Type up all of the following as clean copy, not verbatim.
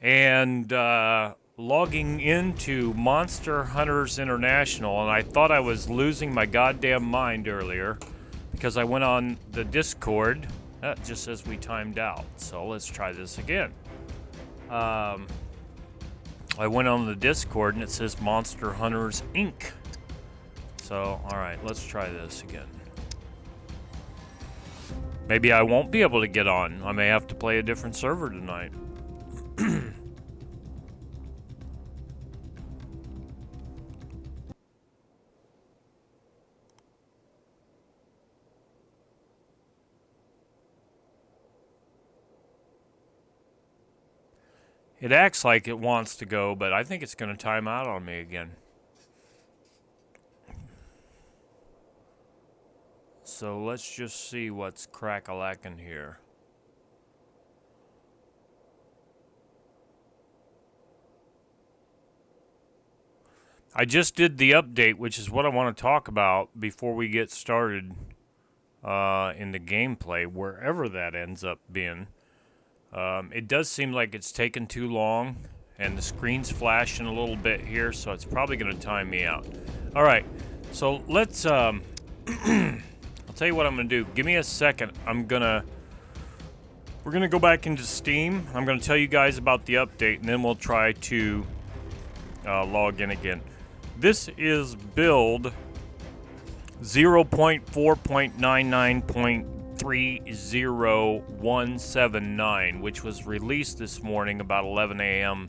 and logging into Monster Hunters International, and I thought I was losing my goddamn mind earlier because I went on the Discord. That just says we timed out, so let's try this again. I went on the Discord and it says Monster Hunters Inc. So, alright, let's try this again. Maybe I won't be able to get on. I may have to play a different server tonight. It acts like it wants to go, but I think it's going to time out on me again. So let's just see what's crack-a-lackin' here. I just did the update, which is what I want to talk about before we get started in the gameplay, wherever that ends up being. It does seem like it's taken too long, and the screen's flashing a little bit here, so it's probably going to time me out. All right, so let's, I'll tell you what I'm going to do. Give me a second. We're going to go back into Steam. I'm going to tell you guys about the update, and then we'll try to log in again. This is build 0.4.99.30179, which was released this morning about 11 a.m.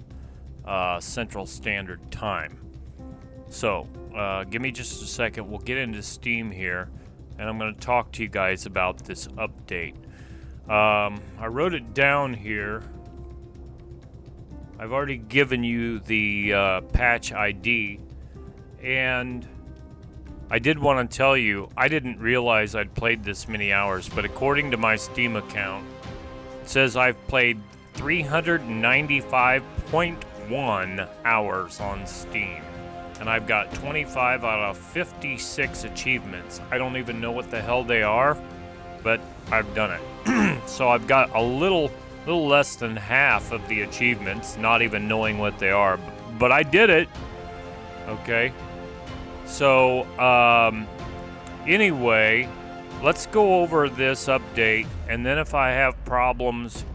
Central Standard Time. So, give me just a second. We'll get into Steam here, and I'm going to talk to you guys about this update. I wrote it down here. I've already given you the patch ID, and I did want to tell you, I didn't realize I'd played this many hours, but according to my Steam account, it says I've played 395.1 hours on Steam, and I've got 25 out of 56 achievements. I don't even know what the hell they are, but I've done it. So I've got a little less than half of the achievements, not even knowing what they are, but I did it. Okay. So, anyway, let's go over this update, and then if I have problems,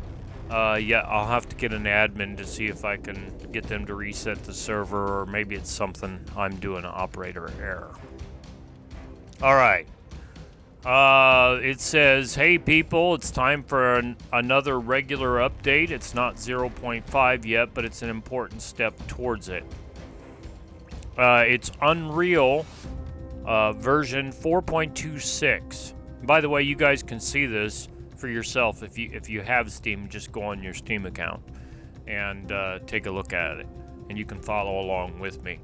I'll have to get an admin to see if I can get them to reset the server, or maybe it's something I'm doing an operator error. Alright. It says, hey people, it's time for another regular update. It's not 0.5 yet, but it's an important step towards it. It's Unreal version 4.26. By the way, you guys can see this for yourself if you have Steam. Just go on your Steam account and take a look at it, and you can follow along with me.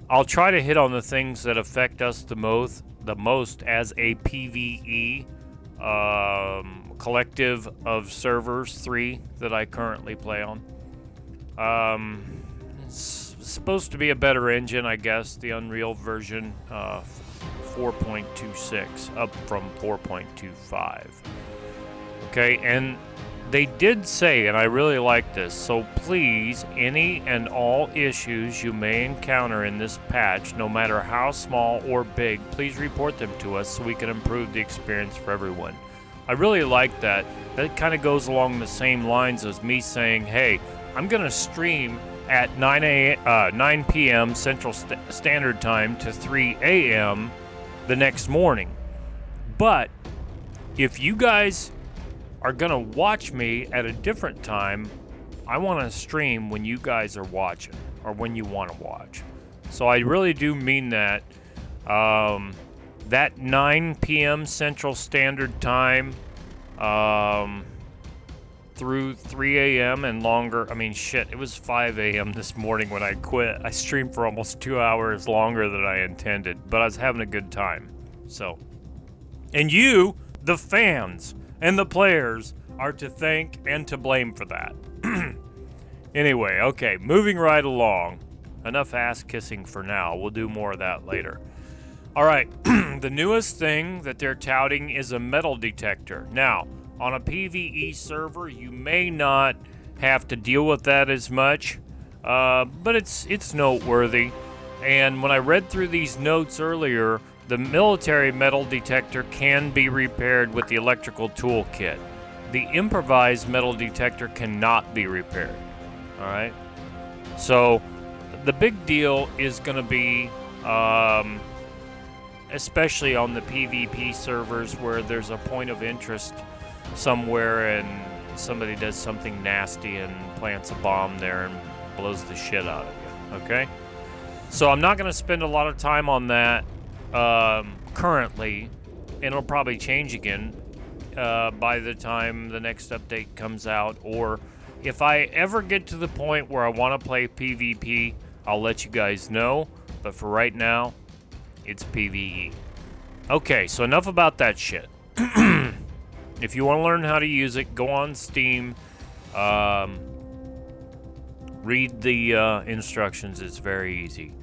I'll try to hit on the things that affect us the most as a PvE collective of servers, 3 that I currently play on. It's supposed to be a better engine, I guess, the Unreal version 4.26, up from 4.25. Okay, and they did say, and I really like this, so please, any and all issues you may encounter in this patch, no matter how small or big, please report them to us so we can improve the experience for everyone. I really like that. That kind of goes along the same lines as me saying, hey, I'm going to stream at 9 p.m. Central Standard Time to 3 a.m. the next morning. But if you guys are going to watch me at a different time, I want to stream when you guys are watching, or when you want to watch. So I really do mean that. That 9 p.m. Central Standard Time through 3 a.m. and longer. I mean, shit, it was 5 a.m. this morning when I quit. I streamed for almost 2 hours longer than I intended, but I was having a good time. So, and you, the fans and the players, are to thank and to blame for that. Anyway, okay, moving right along. Enough ass kissing for now. We'll do more of that later. All right, the newest thing that they're touting is a metal detector. Now, on a PvE server, you may not have to deal with that as much, but it's noteworthy. And when I read through these notes earlier, the military metal detector can be repaired with the electrical toolkit. The improvised metal detector cannot be repaired. All right. So the big deal is going to be, especially on the PvP servers where there's a point of interest somewhere and somebody does something nasty and plants a bomb there and blows the shit out of you. Okay. So I'm not going to spend a lot of time on that currently, and it'll probably change again by the time the next update comes out, or if I ever get to the point where I want to play PvP, I'll let you guys know, but for right now, it's PvE. Okay, so enough about that shit. If you want to learn how to use it, go on Steam, read the instructions, it's very easy.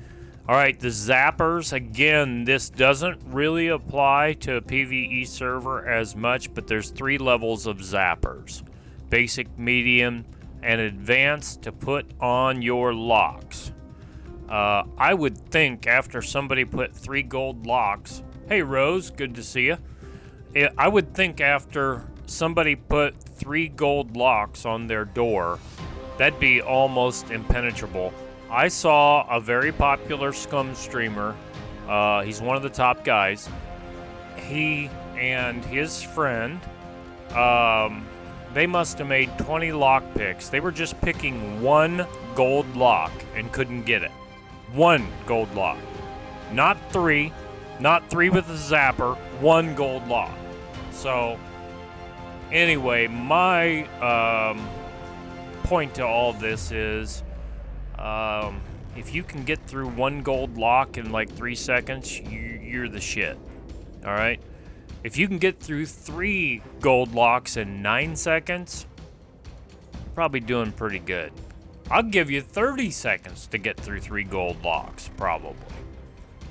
Alright, the zappers, again, this doesn't really apply to a PvE server as much, but there's 3 levels of zappers. Basic, medium, and advanced to put on your locks. I would think after somebody put 3 gold locks... Hey Rose, good to see you. I would think after somebody put 3 gold locks on their door, that'd be almost impenetrable. I saw a very popular SCUM streamer. He's one of the top guys. He and his friend, they must have made 20 lock picks. They were just picking 1 gold lock and couldn't get it. 1 gold lock. Not 3. Not 3 with a zapper. 1 gold lock. So, anyway, my point to all this is... if you can get through 1 gold lock in like 3 seconds, you're the shit. Alright? If you can get through 3 gold locks in 9 seconds, probably doing pretty good. I'll give you 30 seconds to get through 3 gold locks, probably.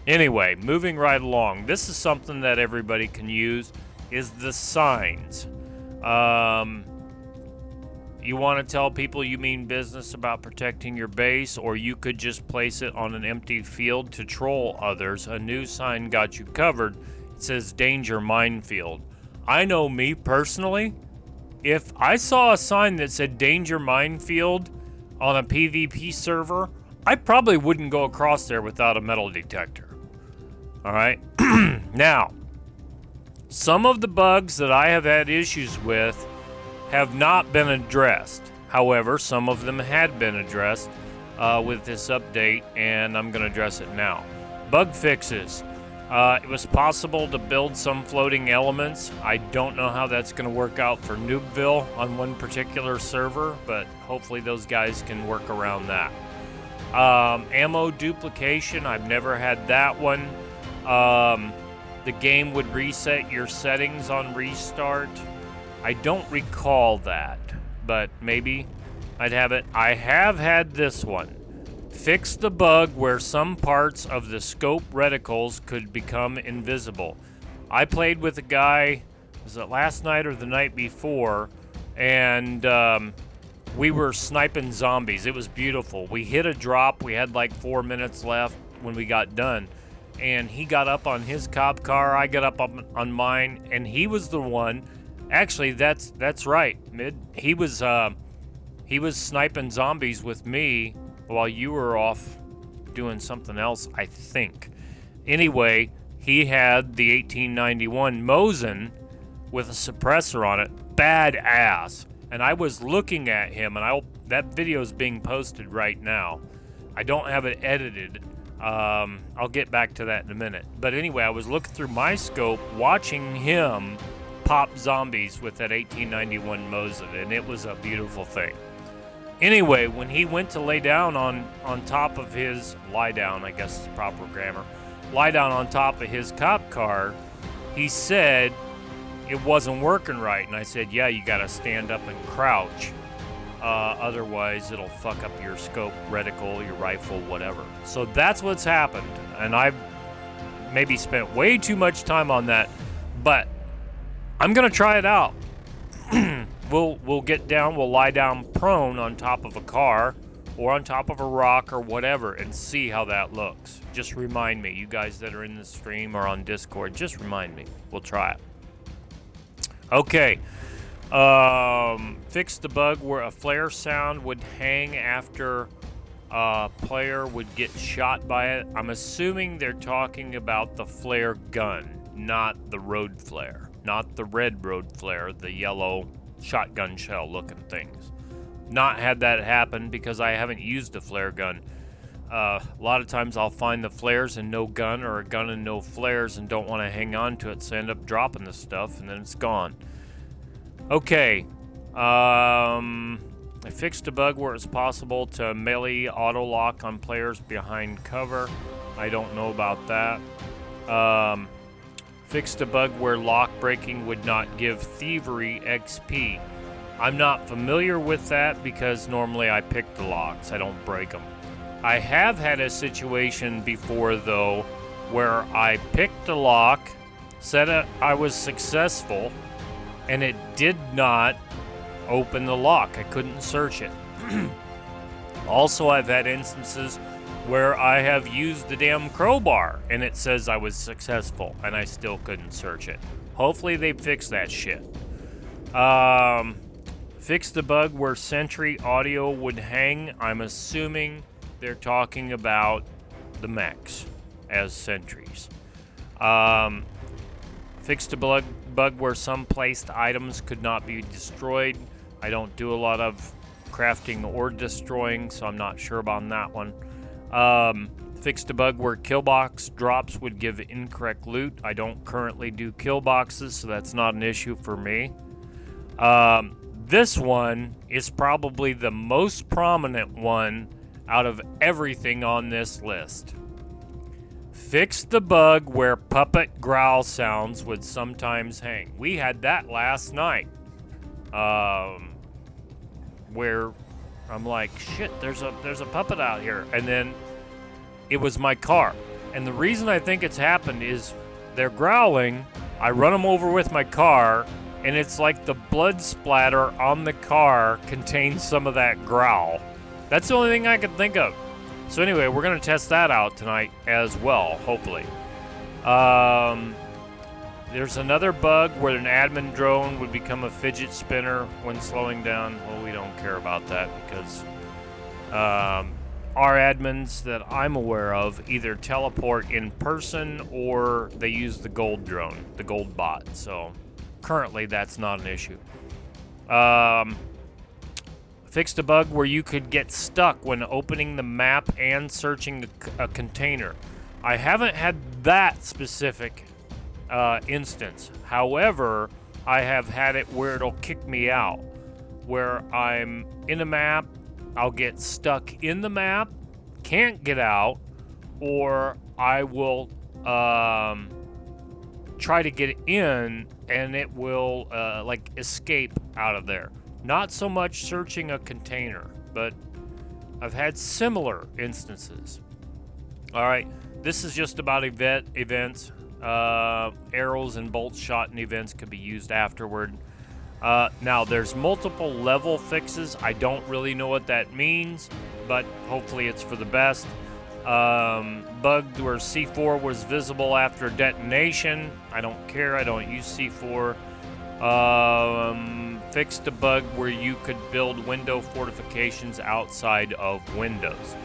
Anyway, moving right along. This is something that everybody can use, is the signs. You want to tell people you mean business about protecting your base, or you could just place it on an empty field to troll others. A new sign got you covered. It says danger minefield. I know me personally, if I saw a sign that said danger minefield on a PvP server, I probably wouldn't go across there without a metal detector. Alright? Now, some of the bugs that I have had issues with have not been addressed. However, some of them had been addressed with this update, and I'm going to address it now. Bug fixes. It was possible to build some floating elements. I don't know how that's going to work out for Noobville on one particular server, but hopefully those guys can work around that. Ammo duplication, I've never had that one. The game would reset your settings on restart. I don't recall that, but maybe I'd have it. I have had this one. Fix the bug where some parts of the scope reticles could become invisible. I played with a guy, was it last night or the night before, and we were sniping zombies. It was beautiful. We hit a drop. We had like 4 minutes left when we got done. And he got up on his cop car. I got up on mine, and he was the one. Actually, that's right, Mid. He was sniping zombies with me while you were off doing something else, I think. Anyway, he had the 1891 Mosin with a suppressor on it. Badass. And I was looking at him, and that video is being posted right now. I don't have it edited. I'll get back to that in a minute. But anyway, I was looking through my scope, watching him pop zombies with that 1891 Mosin, and it was a beautiful thing. Anyway, when he went to lay down on top of his... Lie down, I guess is proper grammar. Lie down on top of his cop car, he said it wasn't working right. And I said, yeah, you got to stand up and crouch. Otherwise, it'll fuck up your scope, reticle, your rifle, whatever. So that's what's happened. And I've maybe spent way too much time on that. But I'm going to try it out. we'll get down, we'll lie down prone on top of a car or on top of a rock or whatever and see how that looks. Just remind me, you guys that are in the stream or on Discord, just remind me. We'll try it. Okay. Fix the bug where a flare sound would hang after a player would get shot by it. I'm assuming they're talking about the flare gun, not the road flare. Not the red road flare, the yellow shotgun shell looking things. Not had that happen because I haven't used a flare gun. A lot of times I'll find the flares and no gun, or a gun and no flares, and don't want to hang on to it, so I end up dropping the stuff and then it's gone. Okay, I fixed a bug where it's possible to melee auto lock on players behind cover. I don't know about that. Fixed a bug where lock breaking would not give thievery XP. I'm not familiar with that because normally I pick the locks, I don't break them. I have had a situation before though where I picked a lock, said I was successful, and it did not open the lock. I couldn't search it. Also, I've had instances where I have used the damn crowbar and it says I was successful and I still couldn't search it. Hopefully they fix that shit. Fix the bug where sentry audio would hang. I'm assuming they're talking about the mechs as sentries. Fixed a bug where some placed items could not be destroyed. I don't do a lot of crafting or destroying, so I'm not sure about that one. Fixed a bug where kill box drops would give incorrect loot. I don't currently do kill boxes, so that's not an issue for me. This one is probably the most prominent one out of everything on this list. Fix the bug where puppet growl sounds would sometimes hang. We had that last night. Where I'm like, shit, there's a puppet out here. And then it was my car. And the reason I think it's happened is they're growling, I run them over with my car, and it's like the blood splatter on the car contains some of that growl. That's the only thing I can think of. So anyway, we're going to test that out tonight as well, hopefully. There's another bug where an admin drone would become a fidget spinner when slowing down. Well, we don't care about that because our admins that I'm aware of either teleport in person or they use the gold drone, the gold bot. So currently that's not an issue. Fixed a bug where you could get stuck when opening the map and searching a container. I haven't had that specific instance. However, I have had it where it'll kick me out. Where I'm in a map, I'll get stuck in the map, can't get out, or I will try to get in and it will like escape out of there. Not so much searching a container, but I've had similar instances. All right, this is just about events. Arrows and bolts shot in events could be used afterward. Now, there's multiple level fixes. I don't really know what that means, but hopefully it's for the best. Bugged where C4 was visible after detonation. I don't care. I don't use C4. Fixed a bug where you could build window fortifications outside of windows.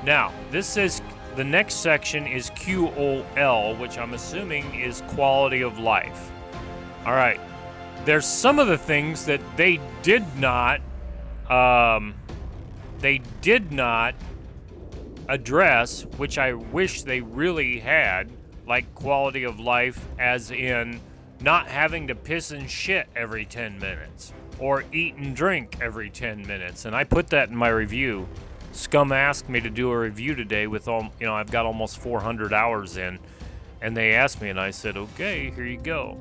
Now, this says the next section is QOL, which I'm assuming is quality of life. All right. There's some of the things that they did not address, which I wish they really had, like quality of life as in not having to piss and shit every 10 minutes or eat and drink every 10 minutes. And I put that in my review. SCUM asked me to do a review today with all, I've got almost 400 hours in, and they asked me and I said, okay, here you go.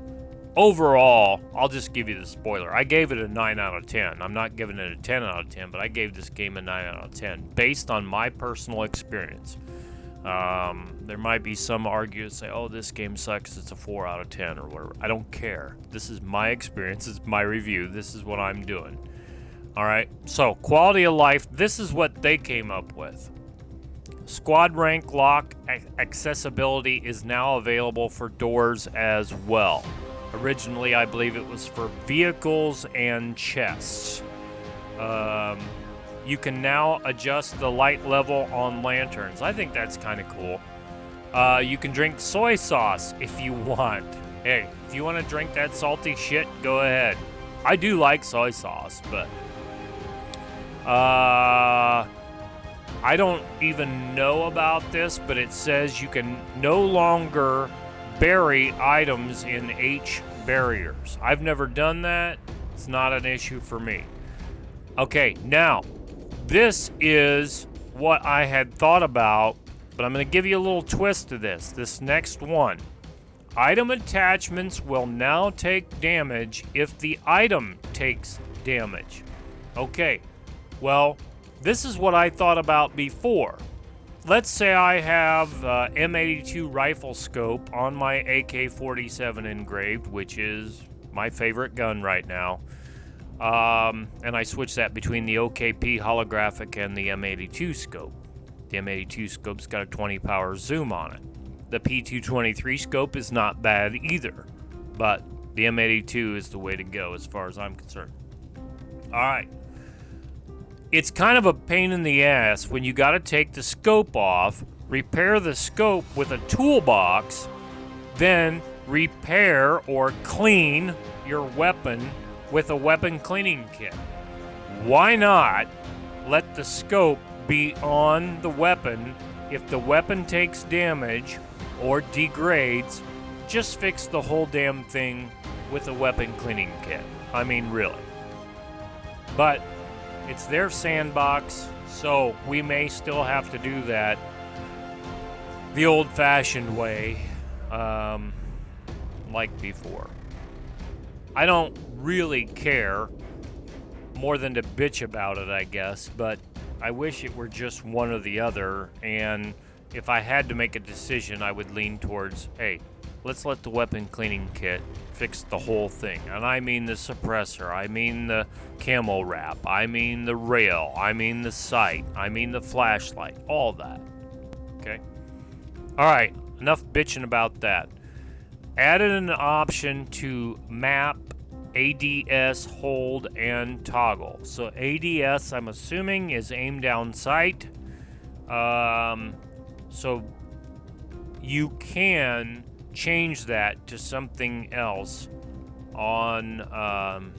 Overall, I'll just give you the spoiler. I gave it a 9 out of 10. I'm not giving it a 10 out of 10, but I gave this game a 9 out of 10 based on my personal experience. There might be some arguers say, oh, this game sucks, it's a 4 out of 10 or whatever. I don't care. This is my experience, it's my review, this is what I'm doing. Alright, so quality of life, this is what they came up with. Squad rank lock accessibility is now available for doors as well. Originally, I believe it was for vehicles and chests. You can now adjust the light level on lanterns. I think that's kind of cool. You can drink soy sauce if you want. Hey, if you want to drink that salty shit, go ahead. I do like soy sauce, but I don't even know about this, but it says you can no longer bury items in H barriers. I've never done that. It's not an issue for me. Okay, now, this is what I had thought about, but I'm going to give you a little twist to this. This next one. Item attachments will now take damage if the item takes damage. Okay, well, this is what I thought about before. Let's say I have M82 rifle scope on my AK-47 engraved, which is my favorite gun right now. And I switch that between the OKP holographic and the M82 scope. The M82 scope's got a 20 power zoom on it. The P223 scope is not bad either, but the M82 is the way to go as far as I'm concerned. Alright. It's kind of a pain in the ass when you got to take the scope off, repair the scope with a toolbox, then repair or clean your weapon with a weapon cleaning kit. Why not let the scope be on the weapon? If the weapon takes damage or degrades, just fix the whole damn thing with a weapon cleaning kit. I mean, really. But it's their sandbox, so we may still have to do that the old-fashioned way, like before. I don't really care more than to bitch about it, I guess, but I wish it were just one or the other, and if I had to make a decision, I would lean towards, hey, let's let the weapon cleaning kit fix the whole thing. And I mean the suppressor, I mean the camo wrap, I mean the rail, I mean the sight, I mean the flashlight, all that. Okay? Alright, enough bitching about that. Added an option to map ADS, hold, and toggle. So ADS, I'm assuming, is aim down sight. So you can change that to something else on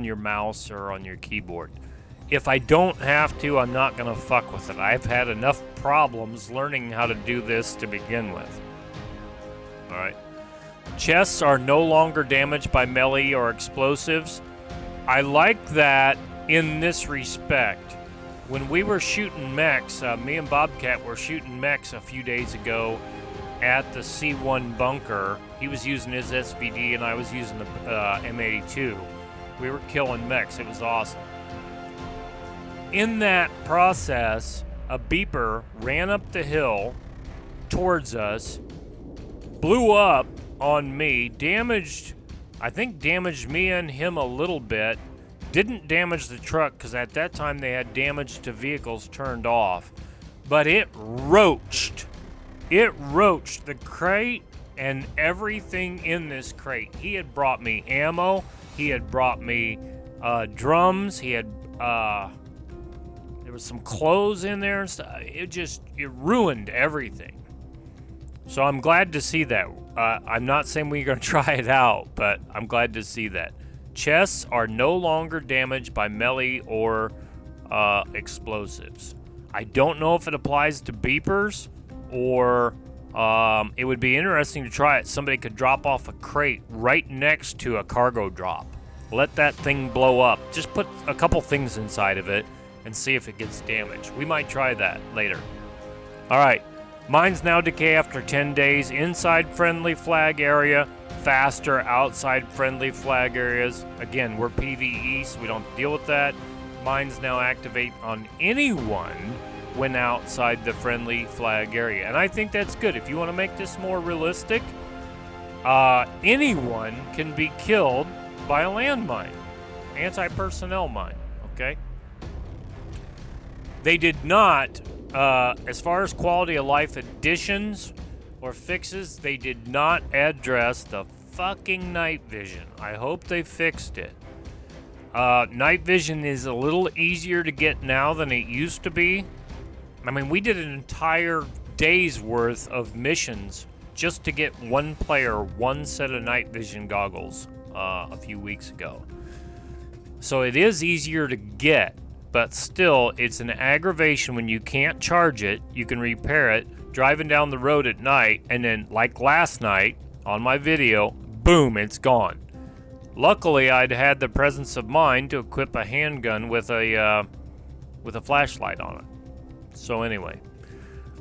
your mouse or on your keyboard. If I don't have to, I'm not gonna fuck with it. I've had enough problems learning how to do this to begin with. Alright. Chests are no longer damaged by melee or explosives. I like that in this respect. When we were shooting mechs, me and Bobcat were shooting mechs a few days ago at the C1 bunker. He was using his SVD and I was using the M82. We were killing mechs. It was awesome. In that process, a beeper ran up the hill towards us, blew up on me, I think damaged me and him a little bit. Didn't damage the truck because at that time they had damage to vehicles turned off. But it roached. It roached the crate and everything in this crate. He had brought me ammo. He had brought me drums. He had there was some clothes in there and stuff. It ruined everything. So I'm glad to see that. I'm not saying we're going to try it out, but I'm glad to see that. Chests are no longer damaged by melee or explosives. I don't know if it applies to beepers or it would be interesting to try it. Somebody could drop off a crate right next to a cargo drop. Let that thing blow up. Just put a couple things inside of it and see if it gets damaged. We might try that later. All right. Mines now decay after 10 days. Inside friendly flag area. Faster outside friendly flag areas. Again, we're PvE, so we don't deal with that. Mines now activate on anyone when outside the friendly flag area. And I think that's good. If you want to make this more realistic, anyone can be killed by a landmine, anti-personnel mine, okay? They did not, as far as quality of life additions or fixes, they did not address the fucking night vision. I hope they fixed it. Night vision is a little easier to get now than it used to be. I mean, we did an entire day's worth of missions just to get one player one set of night vision goggles a few weeks ago. So it is easier to get, but still, it's an aggravation when you can't charge it. You can repair it driving down the road at night, and then, like last night on my video, boom, it's gone. Luckily, I'd had the presence of mind to equip a handgun with a flashlight on it. So anyway,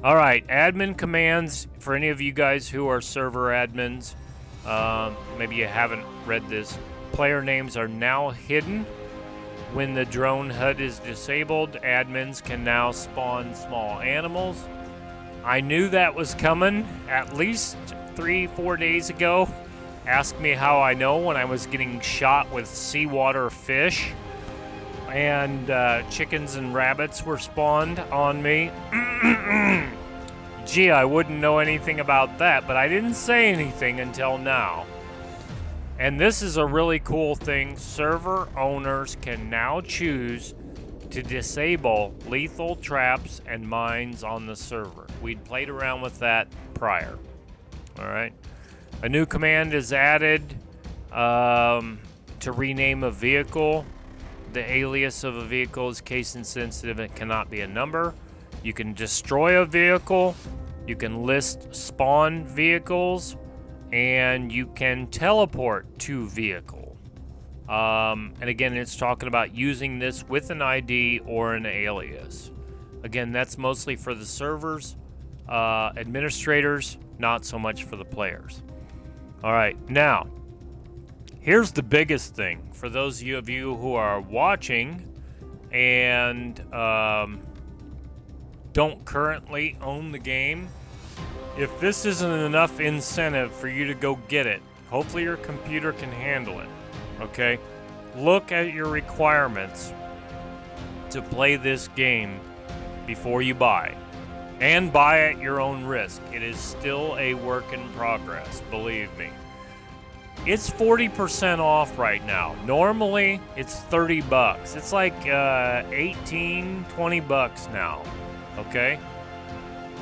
all right, admin commands for any of you guys who are server admins. Maybe you haven't read this. Player names are now hidden. When the drone HUD is disabled, admins can now spawn small animals. I knew that was coming at least 3-4 days ago. Ask me how I know, when I was getting shot with seawater fish and chickens and rabbits were spawned on me. Gee, I wouldn't know anything about that, but I didn't say anything until now. And this is a really cool thing. Server owners can now choose to disable lethal traps and mines on the server. We'd played around with that prior. All right. A new command is added to rename a vehicle. The alias of a vehicle is case insensitive. It cannot be a number. You can destroy a vehicle. You can list spawn vehicles. And you can teleport to vehicle. And again, it's talking about using this with an ID or an alias. Again, that's mostly for the servers, administrators, not so much for the players. All right, now, here's the biggest thing for those of you who are watching and don't currently own the game. If this isn't enough incentive for you to go get it, hopefully your computer can handle it, okay? Look at your requirements to play this game before you buy. And buy at your own risk. It is still a work in progress, believe me. It's 40% off right now. Normally, it's $30. It's like 18, 20 bucks now, okay?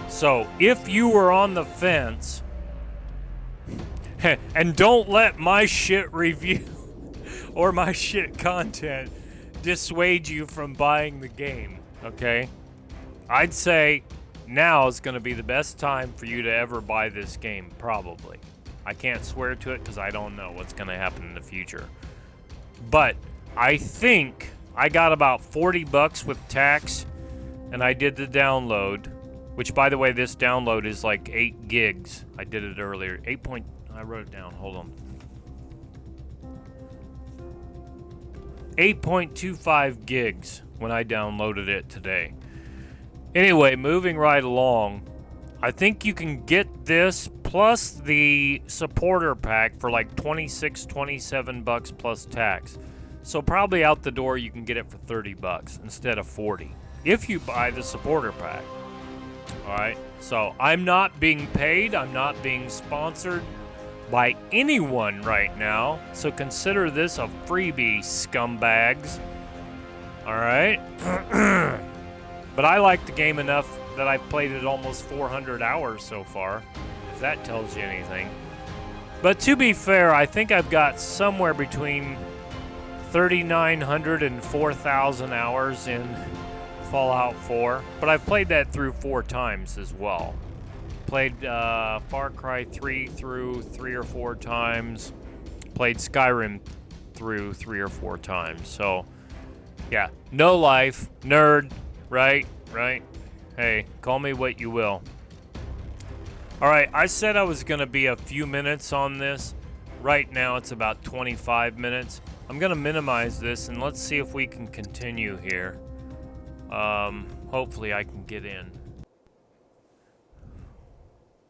So, if you were on the fence, and don't let my shit review or my shit content dissuade you from buying the game, okay? I'd say now is going to be the best time for you to ever buy this game, probably. I can't swear to it because I don't know what's going to happen in the future. But I think I got about 40 bucks with tax, and I did the download. Which, by the way, this download is like 8 gigs. I did it earlier. I wrote it down. Hold on. 8.25 gigs when I downloaded it today. Anyway, moving right along. I think you can get this plus the supporter pack for like 26, 27 bucks plus tax. So probably out the door you can get it for 30 bucks instead of 40. If you buy the supporter pack. Alright, so I'm not being paid, I'm not being sponsored by anyone right now, so consider this a freebie, scumbags. Alright? But I like the game enough that I've played it almost 400 hours so far, if that tells you anything. But to be fair, I think I've got somewhere between 3,900 and 4,000 hours in Fallout 4, but I've played that through 4 times as well. Played Far Cry 3 through 3 or 4 times. Played Skyrim through 3 or 4 times. So, yeah, no life, nerd, right? Hey, call me what you will. Alright, I said I was going to be a few minutes on this. Right now it's about 25 minutes. I'm going to minimize this and let's see if we can continue here. Hopefully I can get in.